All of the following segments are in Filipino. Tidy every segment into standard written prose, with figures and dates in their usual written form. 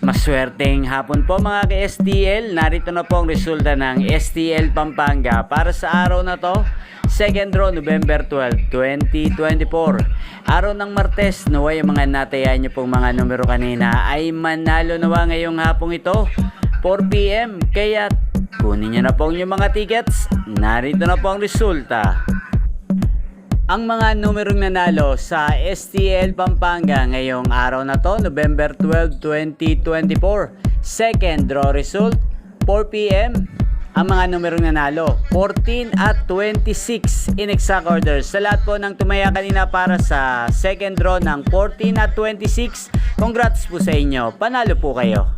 Maswerteng hapon po mga ka-STL. Narito na po ang resulta ng STL Pampanga para sa araw na to, second draw November 12, 2024. Araw ng Martes, naway ang mga natayan nyo pong mga numero kanina ay manalo nawa ngayong hapong ito 4 PM. Kaya kunin nyo na po yung mga tickets. Narito na po ang resulta. Ang mga numerong nanalo sa STL Pampanga ngayong araw na to, November 12, 2024. Second draw result, 4 PM. Ang mga numerong nanalo, 14 at 26 in exact order. Sa lahat po ng tumaya kanina para sa second draw ng 14 at 26, congrats po sa inyo. Panalo po kayo.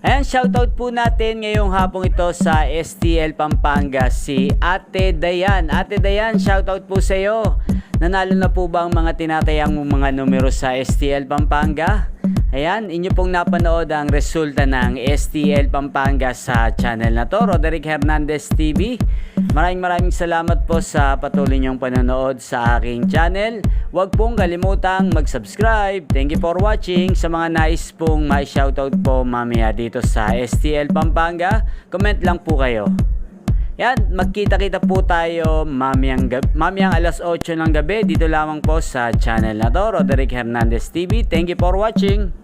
Ayan, shoutout po natin ngayong hapong ito sa STL Pampanga si Ate Dayan. Ate Dayan, shoutout po sa iyo. Nanalo na po ba ang mga tinatayang mong mga numero sa STL Pampanga? Ayan, inyo pong napanood ang resulta ng STL Pampanga sa channel na to, Roderick Hernandez TV. Maraming salamat po sa patuloy niyong panonood sa aking channel. Huwag pong kalimutang mag-subscribe. Thank you for watching. Sa mga nais pong may shoutout po mamaya dito sa STL Pampanga, comment lang po kayo. Yan, magkita-kita po tayo mamayang alas 8 ng gabi dito lamang po sa channel na to, Roderick Hernandez TV. Thank you for watching.